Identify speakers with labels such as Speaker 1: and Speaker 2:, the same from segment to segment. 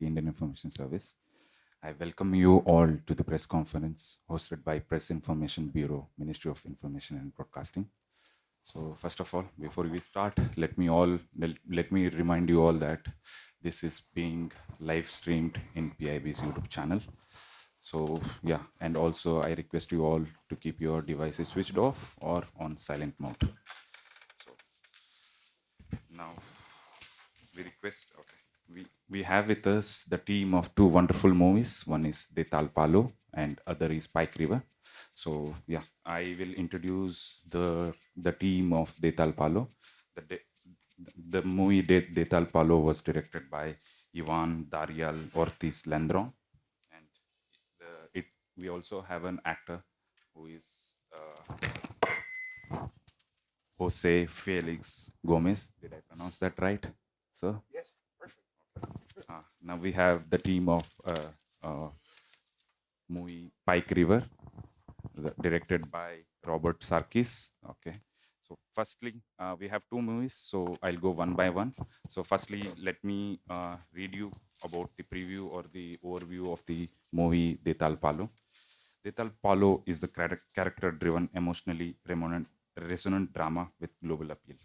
Speaker 1: the Indian Information Service. I welcome you all to the press conference hosted by Press Information Bureau, Ministry of Information and Broadcasting. So first of all, before we start, let me remind you all that this is being live streamed in PIB's YouTube channel. So yeah, and also I request you all to keep your devices switched off or on silent mode. So now we have with us the team of two wonderful movies. One is De Tal Palo and other is Pike River. So yeah, I will introduce the team of De Tal Palo. The movie De Tal Palo was directed by Ivan Darial Ortiz Landron, and we also have an actor who is Jose Felix Gomez. Did I pronounce that right, sir?
Speaker 2: Yes, perfect.
Speaker 1: Now we have the team of movie Pike River, directed by Robert Sarkis. Okay. So firstly, we have two movies, so I'll go one by one. So firstly, let me read you about the preview or the overview of the movie De Tal Palo. De Tal Palo is the character-driven, emotionally resonant drama with global appeal.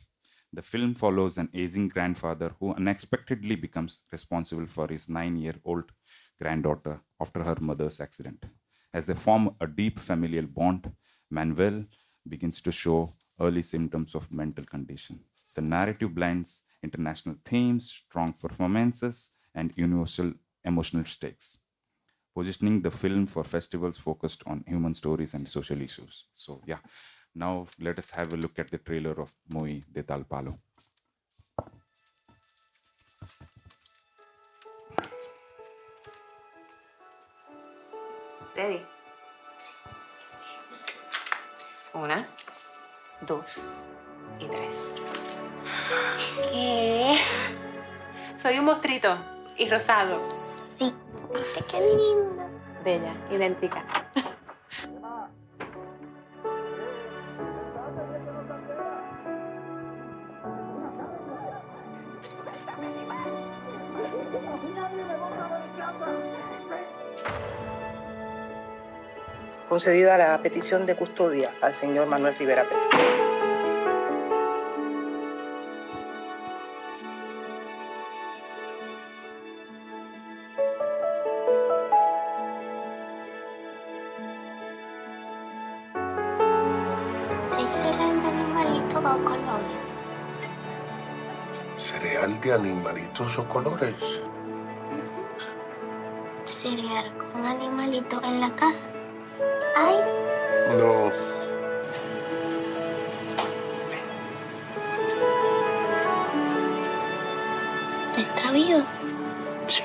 Speaker 1: The film follows an aging grandfather who unexpectedly becomes responsible for his 9-year-old granddaughter after her mother's accident. As they form a deep familial bond, Manuel begins to show early symptoms of mental condition. The narrative blends international themes, strong performances, and universal emotional stakes, positioning the film for festivals focused on human stories and social issues. So yeah, now let us have a look at the trailer of movie De Tal Palo.
Speaker 3: Ready. 1, 2 y 3.
Speaker 4: ¿Qué?
Speaker 3: Soy un monstruito y rosado.
Speaker 4: Sí. Viste qué lindo.
Speaker 3: Bella, idéntica.
Speaker 5: Concedida la petición de custodia al señor Manuel Rivera Pérez.
Speaker 4: ¿Hay cereal de animalitos o colores?
Speaker 2: ¿Cereal de animalitos o colores?
Speaker 4: ¿Cereal con animalitos en la caja? ¡Ay!
Speaker 2: No.
Speaker 4: ¿Está vivo?
Speaker 2: Sí.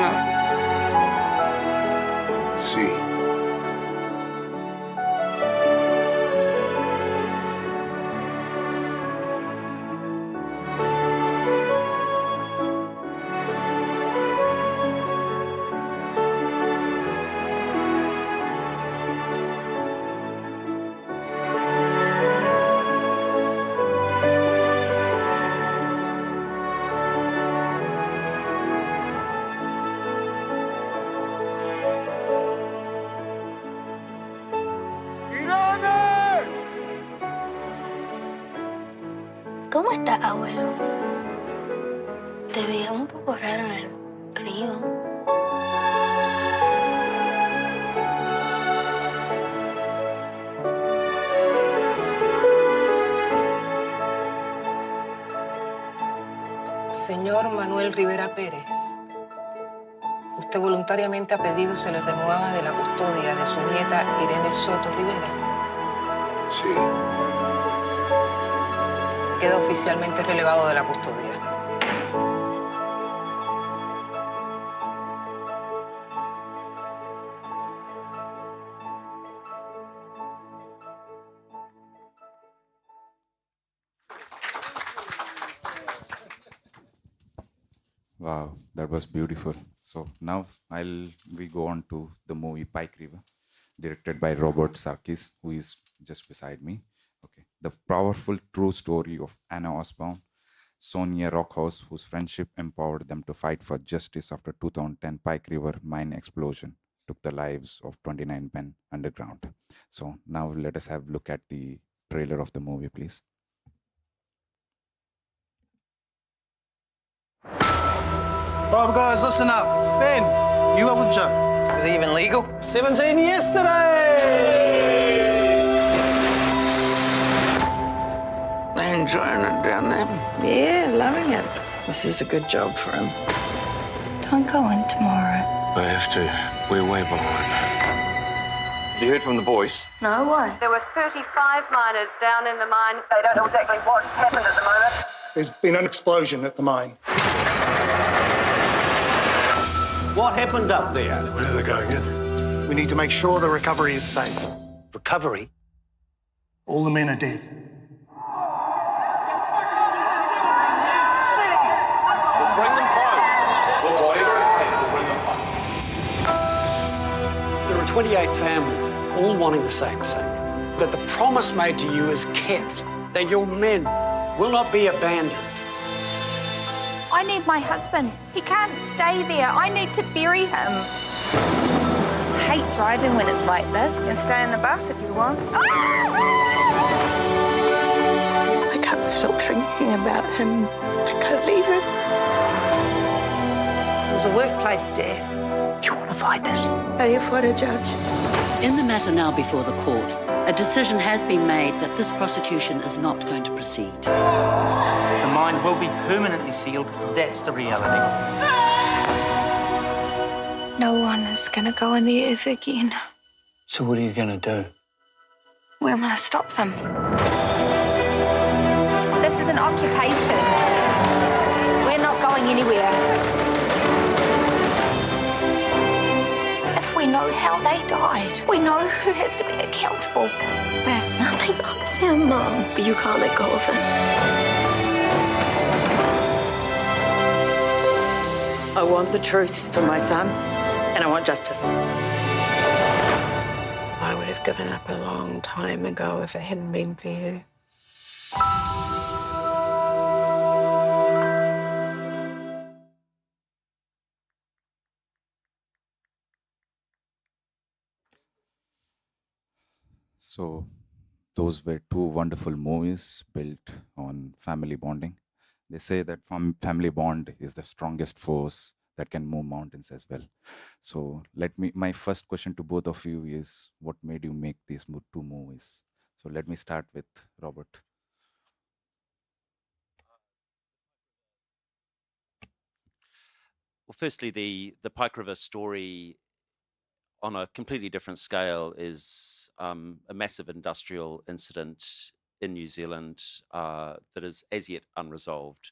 Speaker 5: No.
Speaker 2: Sí. ¡Irene!
Speaker 4: ¿Cómo estás, abuelo? Te veía un poco raro en el río.
Speaker 5: Señor Manuel Rivera Pérez, usted voluntariamente ha pedido se le remueva de la custodia de su nieta Irene Soto Rivera.
Speaker 2: Sí.
Speaker 5: Queda oficialmente relevado de la custodia.
Speaker 1: Wow, that was beautiful. So now we go on to the movie Pike River. directed by Robert Sarkis, who is just beside me. Okay, the powerful true story of Anna Osborne, Sonya Rockhouse, whose friendship empowered them to fight for justice after 2010 Pike River Mine explosion took the lives of 29 men underground. So now let us have a look at the trailer of the movie, please.
Speaker 6: Right, guys, listen up. Ben, you up with Joe?
Speaker 7: Is it even legal?
Speaker 6: 17 yesterday!
Speaker 7: They enjoying it down there?
Speaker 8: Yeah, loving it. This is a good job for him. Don't go in tomorrow.
Speaker 9: I have to. We're way behind. You heard from the boys?
Speaker 8: No, why?
Speaker 10: There were 35 miners down in the mine. They don't know exactly what happened at the moment.
Speaker 6: There's been an explosion at the mine.
Speaker 11: What happened up there?
Speaker 2: Where are they going in?
Speaker 6: We need to make sure the recovery is safe.
Speaker 11: Recovery?
Speaker 6: All the men are dead.
Speaker 9: We'll bring them home. Well, whatever it takes, we'll bring them home.
Speaker 11: There are 28 families, all wanting the same thing. That the promise made to you is kept. That your men will not be abandoned.
Speaker 12: I need my husband. He can't stay there. I need to bury him. I hate driving when it's like this.
Speaker 8: You can stay in the bus if you want.
Speaker 4: I can't stop thinking about him. I can't leave him.
Speaker 8: It was a workplace death.
Speaker 12: Do you want to fight this?
Speaker 4: Are you for a judge?
Speaker 13: In the matter now before the court, a decision has been made that this prosecution is not going to proceed.
Speaker 7: The mine will be permanently sealed. That's the reality.
Speaker 4: No one is going to go in the Iffi again.
Speaker 11: So what are you going to do?
Speaker 4: We're going to stop them.
Speaker 12: This is an occupation. We're not going anywhere. If we know how they died, we know who has to be accountable.
Speaker 4: There's nothing of them, Mum, but you can't let go of it.
Speaker 8: I want the truth for my son, and I want justice.
Speaker 4: I would have given up a long time ago if it hadn't been for you.
Speaker 1: So those were two wonderful movies built on family bonding. They say that family bond is the strongest force that can move mountains as well. So my first question to both of you is, what made you make these two movies? So let me start with Robert.
Speaker 14: Well, firstly, the Pike River story on a completely different scale is a massive industrial incident in New Zealand that is as yet unresolved.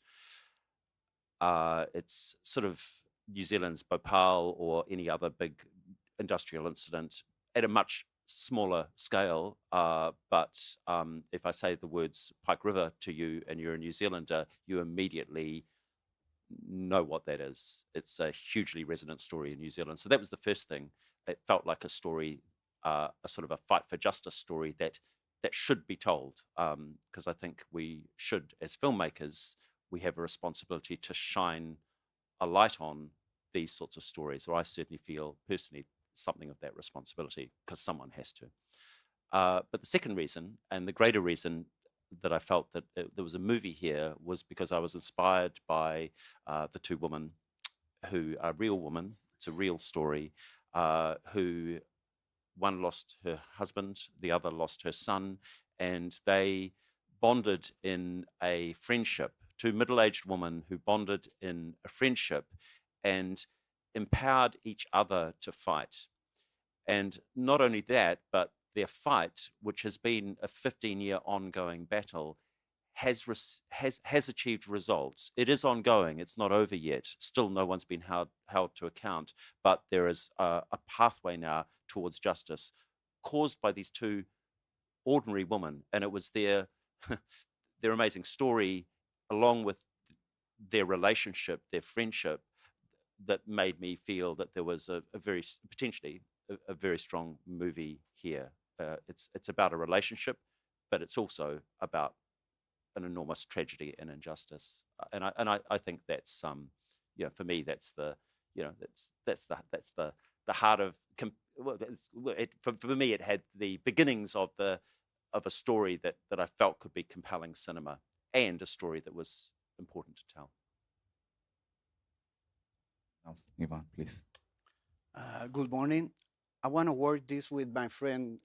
Speaker 14: It's sort of New Zealand's Bhopal or any other big industrial incident at a much smaller scale. But if I say the words Pike River to you and you're a New Zealander, you immediately know what that is. It's a hugely resonant story in New Zealand. So that was the first thing. It felt like a story, a sort of a fight for justice story that should be told. Because I think we should, as filmmakers, we have a responsibility to shine a light on these sorts of stories. Or I certainly feel personally something of that responsibility, because someone has to. But the second reason, and the greater reason that I felt that there was a movie here, was because I was inspired by the two women who are real women. It's a real story, who one lost her husband, the other lost her son, and they bonded in a friendship. Two middle-aged women who bonded in a friendship and empowered each other to fight. And not only that, but their fight, which has been a 15-year ongoing battle, has achieved results. It is ongoing. It's not over yet. Still, no one's been held to account, but there is a pathway now towards justice caused by these two ordinary women. And it was their amazing story, along with their relationship, their friendship, that made me feel that there was a very potentially a very strong movie here. It's about a relationship, but it's also about an enormous tragedy and injustice. I think that's for me that's the heart of for me it had the beginnings of a story that I felt could be compelling cinema and a story that was important to tell.
Speaker 1: Now, Ivan, please.
Speaker 6: Good morning. I want to work this with my friend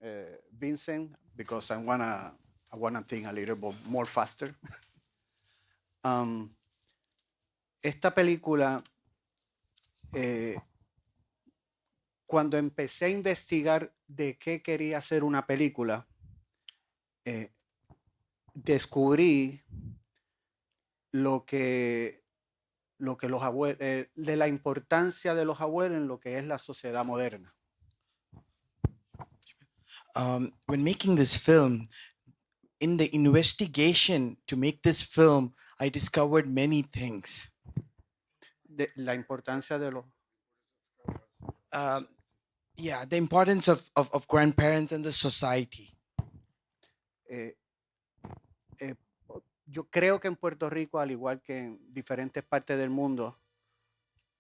Speaker 6: Vincent because I wanna think a little bit more faster. Esta película, cuando empecé a investigar de qué quería hacer una película, descubrí lo que los abuelos, de la importancia de los abuelos en lo que es la sociedad moderna.
Speaker 15: When making this film, in the investigation to make this film, I discovered many things.
Speaker 6: La importancia de los...
Speaker 15: Yeah, the importance of grandparents and the society.
Speaker 6: Yo creo que en Puerto Rico, al igual que en diferentes partes del mundo,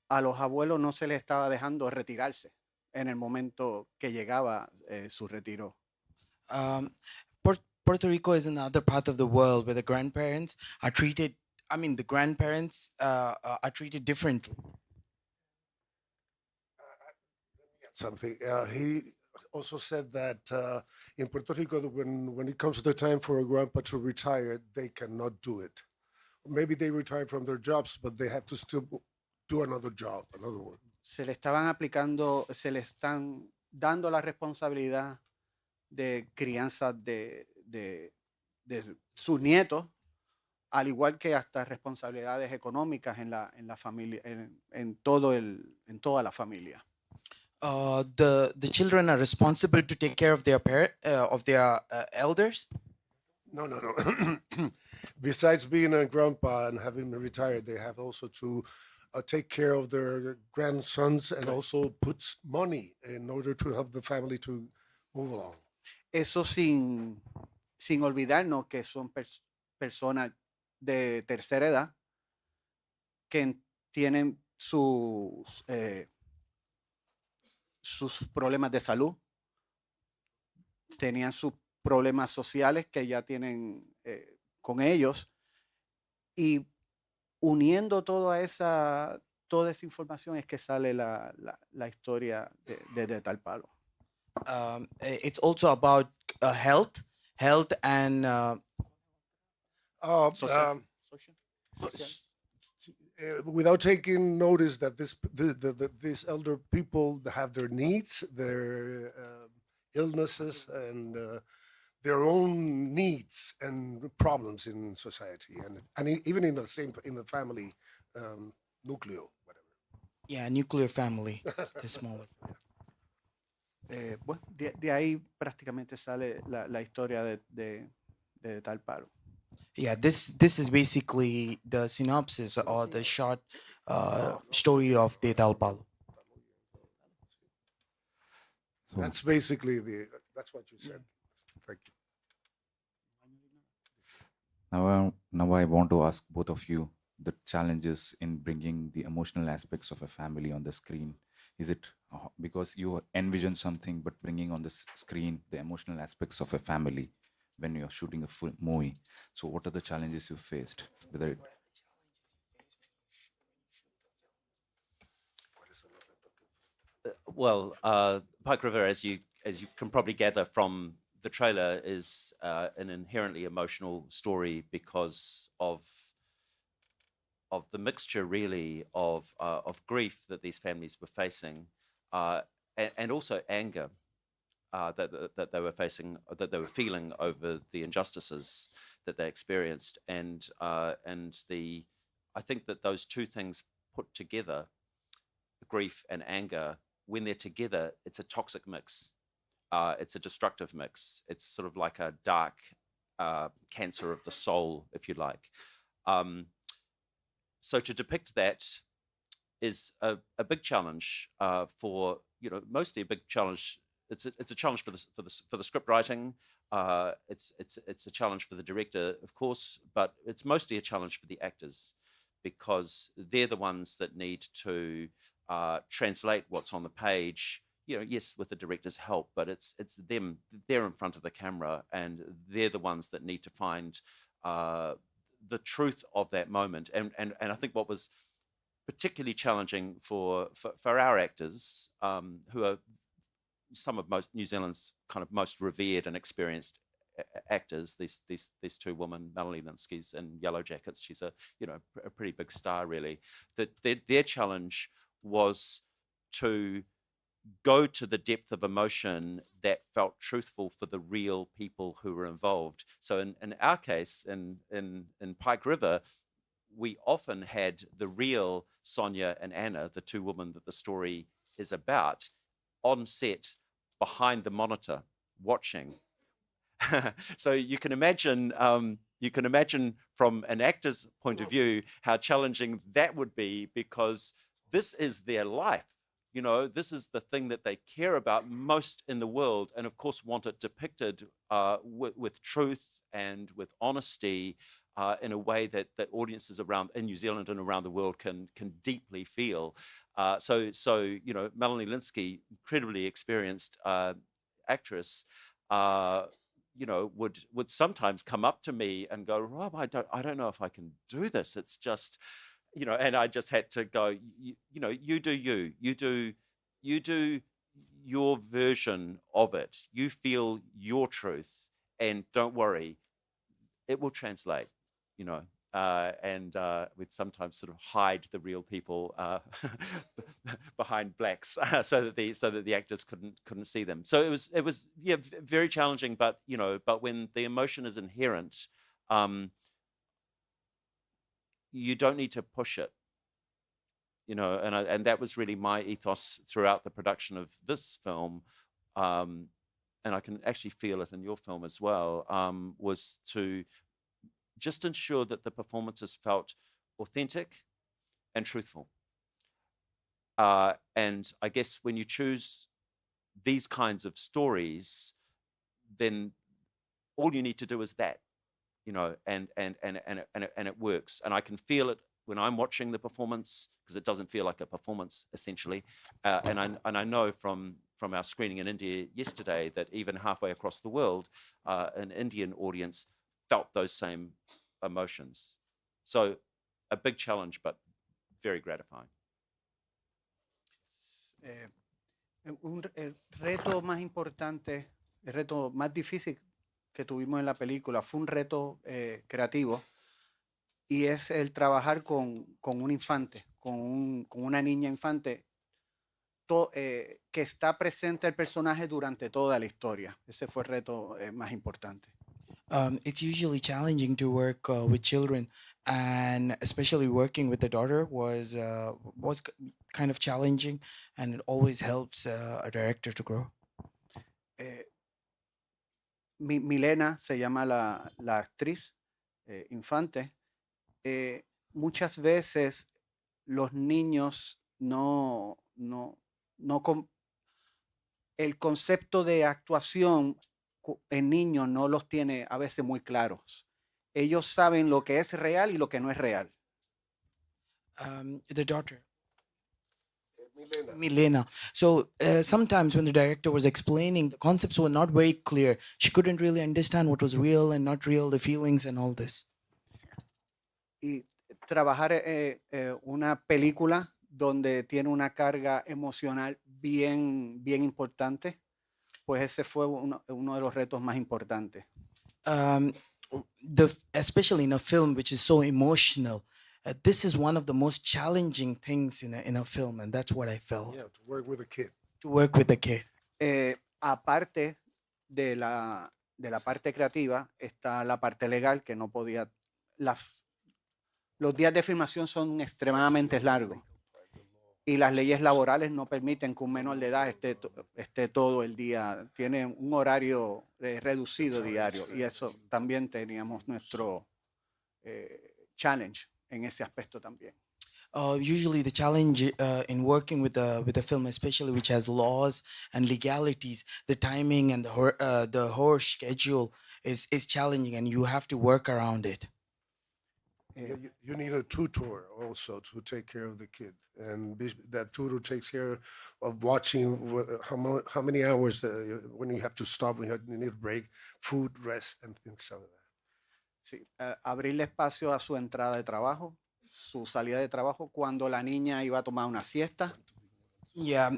Speaker 6: a los abuelos no se les estaba dejando retirarse en el momento que llegaba su retiro.
Speaker 15: Puerto Rico is another part of the world where the grandparents are treated, are treated differently.
Speaker 2: Something. He also said that in Puerto Rico, when it comes to the time for a grandpa to retire, they cannot do it. Maybe they retire from their jobs, but they have to still do another job, another one.
Speaker 6: Se le están dando la responsabilidad de crianza de sus nietos, al igual que hasta responsabilidades económicas en la familia, en toda la familia.
Speaker 15: The children are responsible to take care of their elders.
Speaker 2: No. Besides being a grandpa and having retired, they have also to take care of their grandsons and also put money in order to help the family to move along.
Speaker 6: Eso sin olvidarnos que son personas de tercera edad que tienen sus problemas de salud, tenían sus problemas sociales que ya tienen con ellos, y uniendo toda esa información es que sale la historia de Tal Palo.
Speaker 15: It's also about health and
Speaker 2: without taking notice that these elder people have their needs, their illnesses, and their own needs and problems in society, and even in the family nucleo, whatever.
Speaker 15: Yeah, nuclear family, the smaller.
Speaker 6: Bueno, de ahí prácticamente sale la historia de Tal Palo.
Speaker 15: Yeah, this is basically the synopsis or the short story of the Tal Palo.
Speaker 2: So that's basically that's what you said. Thank you.
Speaker 1: Now I want to ask both of you the challenges in bringing the emotional aspects of a family on the screen. Is it because you envision something, but bringing on the screen the emotional aspects of a family when you're shooting a full movie? So what are the challenges you faced?
Speaker 14: Well, Pike River, as you can probably gather from the trailer, is an inherently emotional story because of the mixture, really, of grief that these families were facing, and also anger that they were facing, that they were feeling over the injustices that they experienced, and I think that those two things put together, grief and anger, when they're together, it's a toxic mix. It's a destructive mix. It's sort of like a dark cancer of the soul, if you like. So to depict that is a big challenge for mostly a big challenge. It's a challenge for the script writing. It's a challenge for the director, of course, but it's mostly a challenge for the actors, because they're the ones that need to translate what's on the page. Yes, with the director's help, but it's them. They're in front of the camera, and they're the ones that need to find the truth of that moment. And I think what was particularly challenging for our actors, who are some of New Zealand's kind of most revered and experienced actors, these two women, Melanie Linsky's in Yellow Jackets. She's a pretty big star, really. That their challenge was to go to the depth of emotion that felt truthful for the real people who were involved. So in our case, in Pike River, we often had the real Sonya and Anna, the two women that the story is about, on set behind the monitor watching. So you can imagine from an actor's point of view how challenging that would be, because this is their life. This is the thing that they care about most in the world, and of course want it depicted with truth and with honesty, in a way that audiences around in New Zealand and around the world can deeply feel. So Melanie Linsky, incredibly experienced actress, would sometimes come up to me and go, "Rob, I don't know if I can do this. It's just." And I just had to go, you do your version of it. You feel your truth, and don't worry, it will translate, and we'd sometimes sort of hide the real people behind blacks, so that the actors couldn't see them. So it was very challenging, but when the emotion is inherent, you don't need to push it, and that was really my ethos throughout the production of this film, and I can actually feel it in your film as well, was to just ensure that the performances felt authentic and truthful. And I guess when you choose these kinds of stories, then all you need to do is that. And it works. And I can feel it when I'm watching the performance, because it doesn't feel like a performance, essentially. And I know from our screening in India yesterday that even halfway across the world, an Indian audience felt those same emotions. So a big challenge, but very gratifying.
Speaker 6: El reto más importante, el reto más difícil que tuvimos en la película fue un reto creativo, y es el trabajar con un infante, con una niña infante, que está presente el personaje durante toda la historia. Ese fue el reto más importante.
Speaker 15: It's usually challenging to work with children, and especially working with the daughter was kind of challenging, and it always helps a director to grow.
Speaker 6: Milena se llama la actriz, infante. Muchas veces los niños el concepto de actuación en niños no los tiene a veces muy claros. Ellos saben lo que es real y lo que no es real.
Speaker 15: The daughter. Milena. So sometimes when the director was explaining, the concepts were not very clear. She couldn't really understand what was real and not real, the feelings and all this.
Speaker 6: Y trabajar una película donde tiene una carga emocional bien importante, pues ese fue uno de los retos más importantes.
Speaker 15: Especially in a film which is so emotional, this is one of the most challenging things in a film, and that's what I felt.
Speaker 2: Yeah, to work with a kid.
Speaker 15: To work with a kid.
Speaker 6: Aparte de la parte creativa, está la parte legal, que no podía. Los días de filmación son extremadamente largos, y las leyes laborales no permiten que un menor de edad esté todo el día. Tiene un horario reducido diario, y eso también teníamos nuestro challenge en ese aspecto también.
Speaker 15: Usually the challenge in working with a film, especially which has laws and legalities, the timing and the horse schedule is challenging, and you have to work around it.
Speaker 2: You need a tutor also to take care of the kid, and that tutor takes care of watching how many hours when you have to stop, when you need a break, food, rest, and things like that.
Speaker 6: Sí, abrirle espacio a su entrada de trabajo, su salida de trabajo, cuando la niña iba a tomar una siesta.
Speaker 15: Yeah,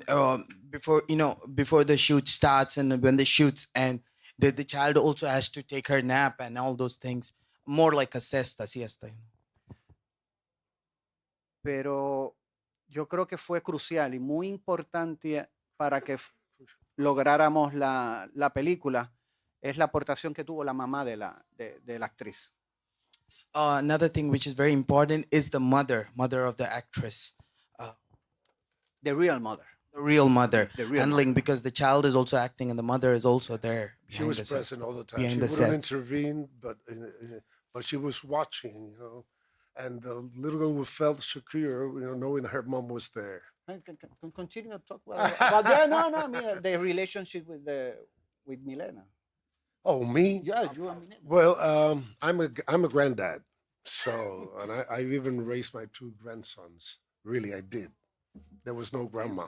Speaker 15: before the shoot starts and when the shoots end, the child also has to take her nap and all those things, more like a siesta.
Speaker 6: Pero yo creo que fue crucial y muy importante para que lográramos la película, es la aportación que tuvo la mamá de la actriz.
Speaker 15: Another thing which is very important is the mother of the actress.
Speaker 6: The real mother.
Speaker 15: The real mother.
Speaker 6: The real
Speaker 15: handling
Speaker 6: mother.
Speaker 15: Because the child is also acting and the mother is also there.
Speaker 2: She was present all the time.
Speaker 15: Behind
Speaker 2: She
Speaker 15: the
Speaker 2: wouldn't
Speaker 15: set.
Speaker 2: intervene, but she was watching, and the little girl felt secure, knowing that her mom was there.
Speaker 6: Continue to talk about that. No, the relationship with Milena.
Speaker 2: Oh, me?
Speaker 6: Yeah, you and Milena.
Speaker 2: Well, I'm a granddad, so, and I even raised my 2 grandsons. Really, I did. There was no grandma,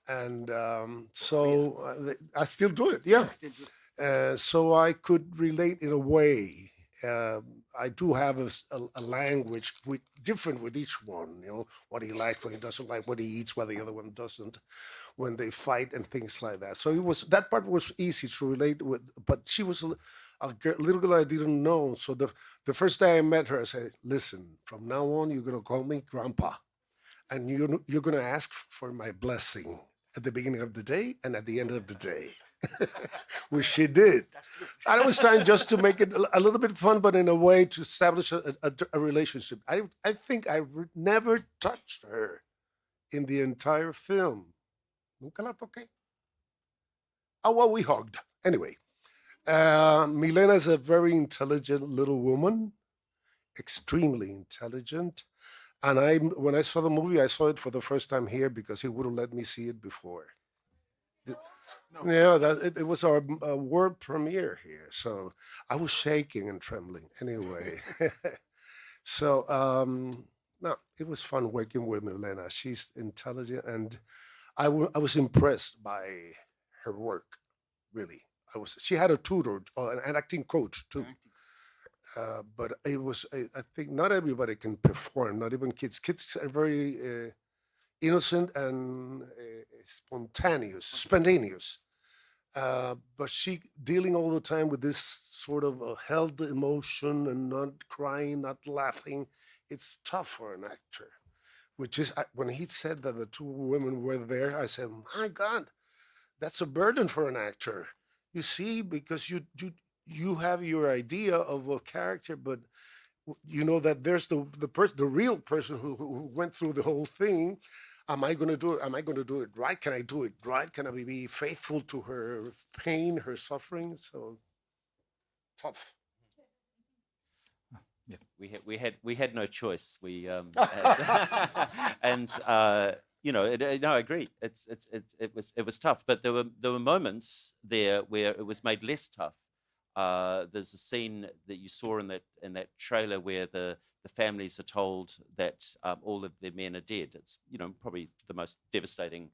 Speaker 2: and so I still do it. Yeah, so I could relate in a way. I do have a language different with each one. What he likes, what he doesn't like, what he eats, what the other one doesn't, when they fight and things like that. So that part was easy to relate with. But she was a little girl I didn't know. So the first day I met her, I said, "Listen, from now on, you're gonna call me Grandpa, and you're gonna ask for my blessing at the beginning of the day and at the end of the day." Which she did. I was trying just to make it a little bit fun, but in a way to establish a relationship. I think I never touched her in the entire film. Nunca la toqué. Oh, well, we hugged. Anyway, Milena is a very intelligent little woman, extremely intelligent. And when I saw the movie, I saw it for the first time here because he wouldn't let me see it before. Yeah, it was our world premiere here, so I was shaking and trembling. Anyway, so no, it was fun working with Milena. She's intelligent, and I was impressed by her work. Really, She had a tutor, an acting coach too. But it was, I think, not everybody can perform. Not even kids. Kids are very innocent and spontaneous. But she dealing all the time with this sort of held emotion and not crying, not laughing. It's tough for an actor. Which is when he said that the 2 women were there, I said, "My God, that's a burden for an actor." You see, because you have your idea of a character, but you know that there's the real person who went through the whole thing. Am I going to do it? Am I going to do it right? Can I do it right? Can I be faithful to her pain, her suffering? So tough.
Speaker 1: Yeah.
Speaker 14: We had no choice. We and no, I agree. It was tough, but there were moments there where it was made less tough. There's a scene that you saw in that trailer where the families are told that all of their men are dead. It's probably the most devastating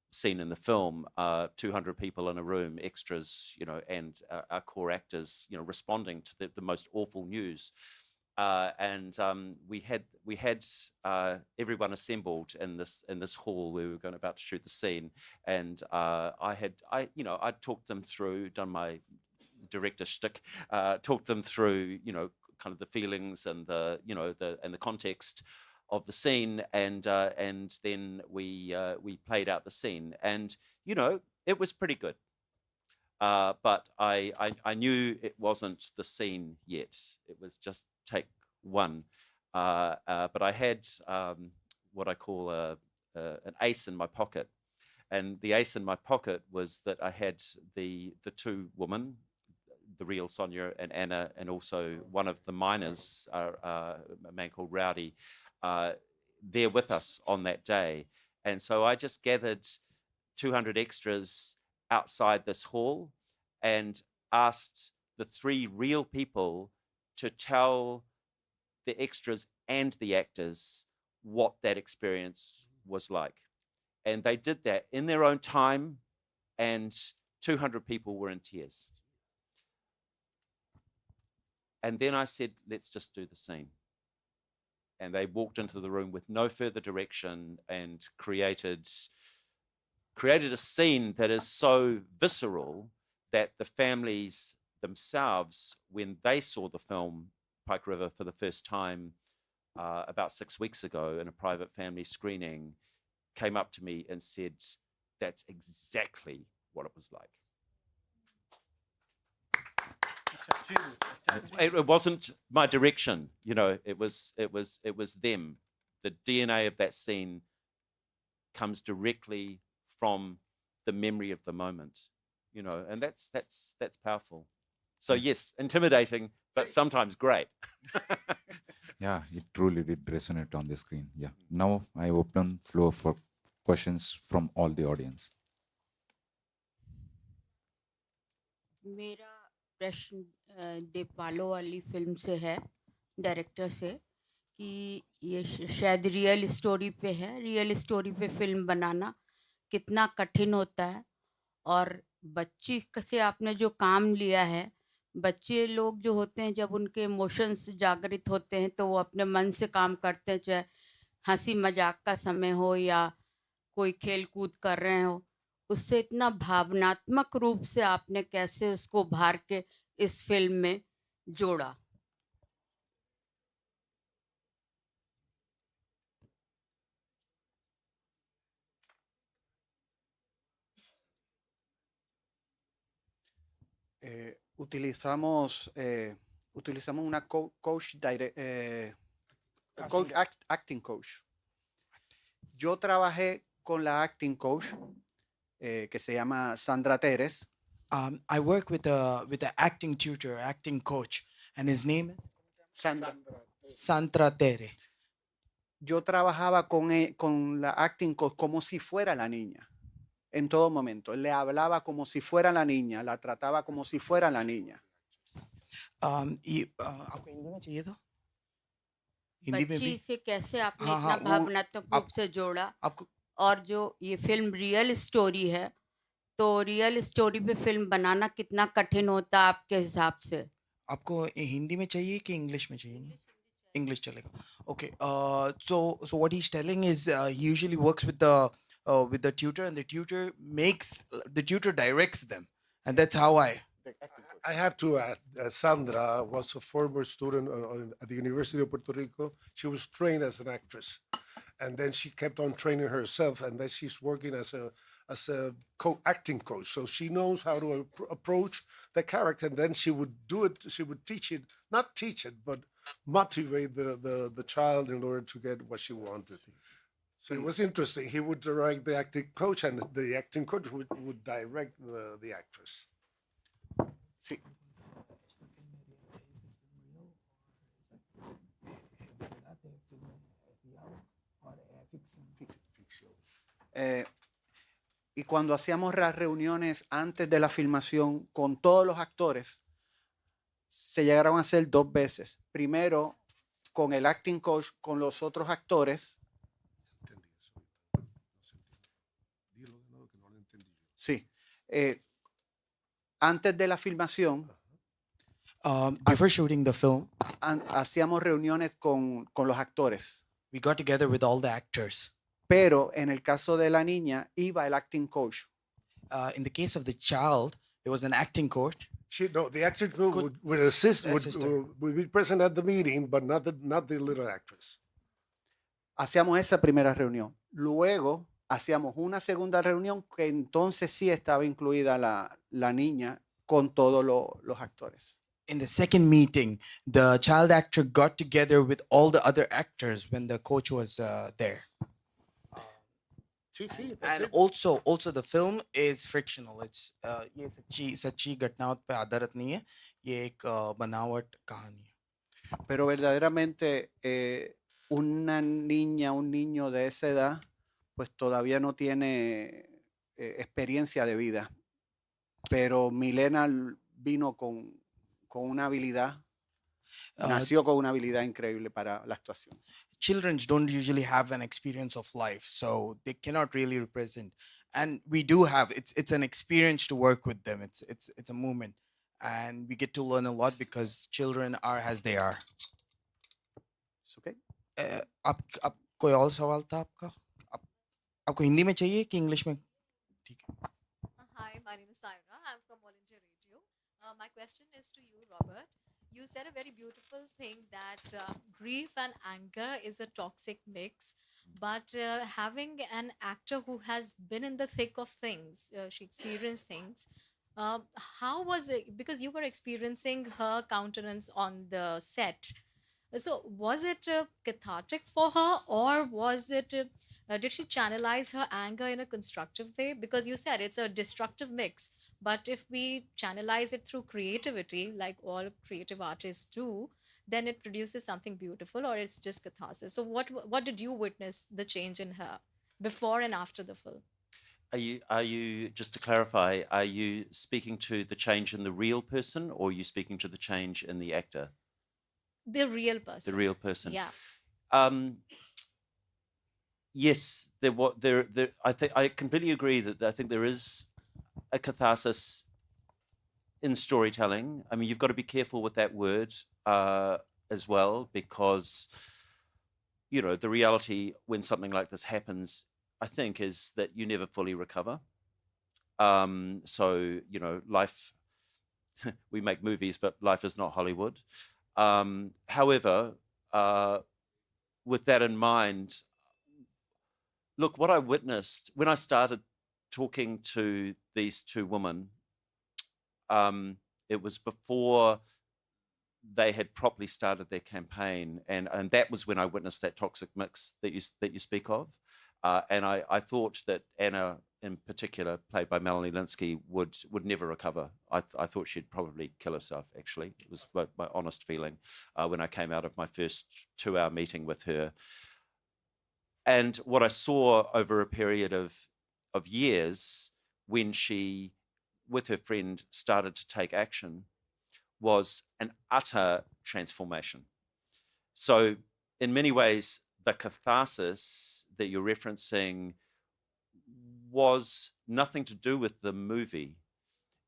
Speaker 14: scene in the film. 200 people in a room, extras, and our core actors, responding to the most awful news. And we had everyone assembled in this hall where we were about to shoot the scene, and I talked them through, done my director shtick, talked them through, kind of the feelings and the context of the scene, and then we played out the scene, and it was pretty good. But I knew it wasn't the scene yet. It was just take 1. But I had what I call an ace in my pocket, and the ace in my pocket was that I had the 2 women, the real Sonya and Anna, and also one of the miners, a man called Rowdy, there with us on that day. And so I just gathered 200 extras outside this hall and asked the 3 real people to tell the extras and the actors what that experience was like. And they did that in their own time, and 200 people were in tears. And then I said, let's just do the scene. And they walked into the room with no further direction and created a scene that is so visceral that the families themselves, when they saw the film Pike River for the first time about 6 weeks ago in a private family screening, came up to me and said, that's exactly what it was like. It wasn't my direction, you know, it was them. The DNA of that scene comes directly from the memory of the moment, you know, and that's powerful. So yes, intimidating, but sometimes great.
Speaker 1: Yeah, it truly did resonate on the screen. Yeah. Now I open floor for questions from all the audience.
Speaker 16: मेरा प्रश्न day पालो वाली film से है, director से, कि ये शायद रियल स्टोरी पे है। रियल स्टोरी पे फिल्म बनाना कितना कठिन होता है, और बच्ची से आपने जो काम लिया है, बच्चे लोग जो होते हैं जब उनके इमोशंस जागृत होते हैं तो वो अपने मन से काम करते हैं, चाहे हंसी मजाक का समय हो या कोई खेल कूद कर रहे हो। उससे इतना भावनात्मक रूप से आपने कैसे उसको उभार के इस फिल्म में जोड़ा?
Speaker 6: Utilizamos una acting coach. Yo trabajé con la acting coach que se llama Sandra Teres.
Speaker 15: I work with the acting tutor, acting coach, and his name is Sandra Tere.
Speaker 6: Yo trabajaba con la acting coach como si fuera la niña. En todo momento, le hablaba como si fuera la niña, la trataba como si fuera la niña.
Speaker 15: आपको हिंदी में चाहिए था? हिंदी में भी?
Speaker 16: बच्ची से कैसे आपने इतना भावनात्मक रूप से जोड़ा? और जो ये फिल्म रियल स्टोरी है, तो रियल स्टोरी पे फिल्म बनाना कितना कठिन होता है आपके हिसाब से?
Speaker 15: आपको हिंदी में चाहिए कि इंग्लिश में चाहिए? English chalega. Okay. So what he's telling is he usually works with the tutor, and the tutor directs them, and that's how I
Speaker 2: have to add, Sandra was a former student at the University of Puerto Rico. She was trained as an actress, and then she kept on training herself, and then she's working as a acting coach. So she knows how to approach the character, and then she would do it. She would teach it, not teach it, but motivate the child in order to get what she wanted. So it was interesting. He would direct the acting coach, and the acting coach would direct the actress.
Speaker 6: Sí. Y cuando hacíamos las reuniones antes de la filmación con todos los actores, se llegaron a hacer 2 veces. Primero con el acting coach, con los otros actores. Sí. Antes de la filmación,
Speaker 15: before shooting the film,
Speaker 6: hacíamos reuniones con los actores.
Speaker 15: We got together with all the actors.
Speaker 6: Pero en el caso de la niña, iba el acting coach.
Speaker 15: In the case of the child, there was an acting coach.
Speaker 2: The acting coach would assist, would be present at the meeting, but not the little actress.
Speaker 6: Hacíamos esa primera reunión. Luego hacíamos una segunda reunión que entonces sí estaba incluida la niña con todos los actores.
Speaker 15: In the second meeting, the child actor got together with all the other actors when the coach was there. And also the film is fictional. It's ये सच्ची घटनाओं पे आधारित नहीं है. ये एक बनावट कहानी है.
Speaker 6: Pero verdaderamente una niña, un niño de esa edad, pues todavía no tiene experiencia de vida. Pero Milena vino con una habilidad, nació con una habilidad increíble para la actuación.
Speaker 15: Children don't usually have an experience of life, so they cannot really represent. And we do have it's an experience to work with them. It's a movement, and we get to learn a lot because children are as they are.
Speaker 6: It's okay.
Speaker 15: आप कोई और सवाल था आपका? आपको हिंदी में चाहिए कि इंग्लिश में?
Speaker 17: Hi, my name is Saira. I'm from Volunteer Radio. My question is to you, Robert. You said a very beautiful thing that grief and anger is a toxic mix. But having an actor who has been in the thick of things, she experienced things. How was it? Because you were experiencing her countenance on the set. So, was it cathartic for her, or was it? Did she channelize her anger in a constructive way? Because you said it's a destructive mix. But if we channelize it through creativity, like all creative artists do, then it produces something beautiful, or it's just catharsis. So, what did you witness the change in her before and after the film?
Speaker 14: Are you just to clarify? Are you speaking to the change in the real person, or are you speaking to the change in the actor?
Speaker 17: The real person.
Speaker 14: The real person.
Speaker 17: Yeah.
Speaker 14: Yes, I completely agree that I think there is a catharsis in storytelling. I mean, you've got to be careful with that word as well, because the reality when something like this happens, I think, is that you never fully recover. So life. We make movies, but life is not Hollywood. However, with that in mind, look, what I witnessed when I started talking to these two women, it was before they had properly started their campaign, and that was when I witnessed that toxic mix that you speak of, and I thought that Anna, in particular, played by Melanie Linsky, would never recover. I thought she'd probably kill herself, actually. It was my honest feeling when I came out of my first 2-hour meeting with her. And what I saw over a period of years, when she, with her friend, started to take action, was an utter transformation. So in many ways, the catharsis that you're referencing was nothing to do with the movie.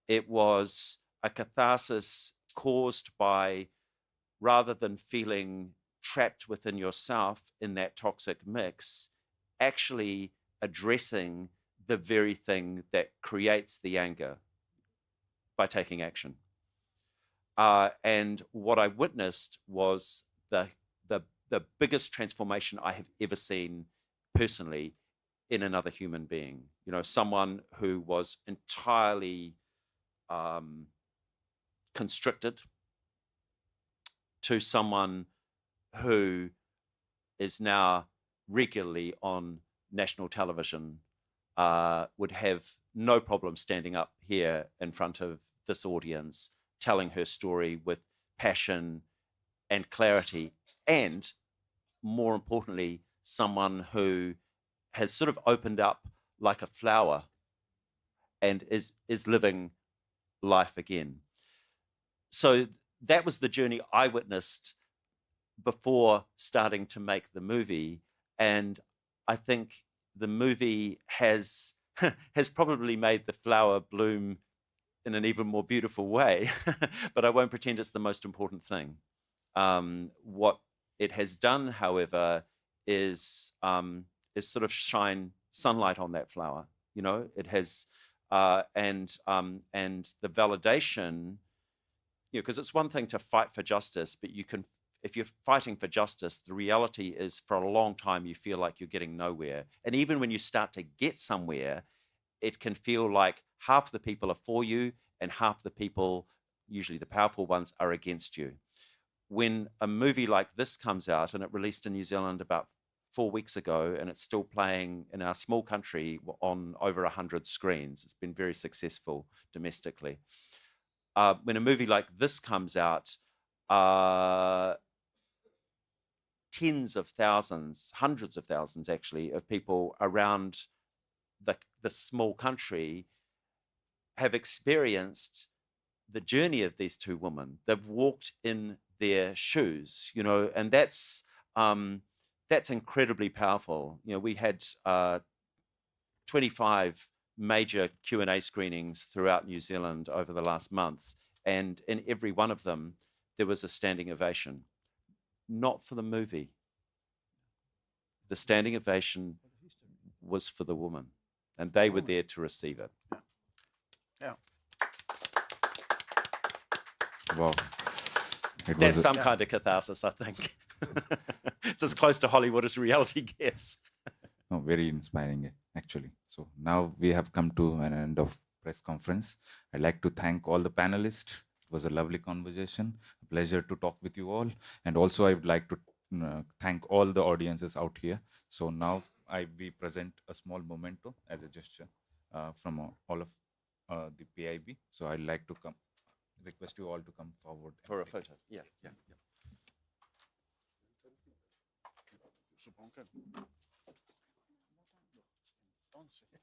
Speaker 14: It was a catharsis caused by, rather than feeling trapped within yourself in that toxic mix, actually addressing the very thing that creates the anger by taking action. And what I witnessed was the biggest transformation I have ever seen personally in another human being. Someone who was entirely constricted to someone who is now regularly on national television, would have no problem standing up here in front of this audience, telling her story with passion and clarity, and more importantly, someone who has sort of opened up like a flower and is living life again. So that was the journey I witnessed before starting to make the movie, and I think the movie has probably made the flower bloom in an even more beautiful way. But I won't pretend it's the most important thing. What it has done, however, is sort of shine sunlight on that flower. It has, and the validation. Because it's one thing to fight for justice, but if you're fighting for justice, the reality is for a long time you feel like you're getting nowhere. And even when you start to get somewhere, it can feel like half the people are for you and half the people, usually the powerful ones, are against you. When a movie like this comes out, and it released in New Zealand about 4 weeks ago, and it's still playing in our small country on over 100 screens, it's been very successful domestically. When a movie like this comes out, tens of thousands, hundreds of thousands actually, of people around the small country have experienced the journey of these two women. They've walked in their shoes, you know, and that's incredibly powerful. You know, we had 25 major Q&A screenings throughout New Zealand over the last month, and in every one of them, there was a standing ovation. Not for the movie. The standing ovation was for the woman, and they were there to receive it.
Speaker 6: Yeah.
Speaker 1: Wow.
Speaker 14: That's some kind of catharsis, I think. It's as close to Hollywood as reality gets.
Speaker 1: No, very inspiring, actually. So now we have come to an end of press conference. I'd like to thank all the panelists. It was a lovely conversation. A pleasure to talk with you all. And also I would like to thank all the audiences out here. So now we present a small memento as a gesture from all of the PIB. So I'd like to request you all to come forward.
Speaker 14: For a photo, yeah.
Speaker 6: Supongo que... Entonces...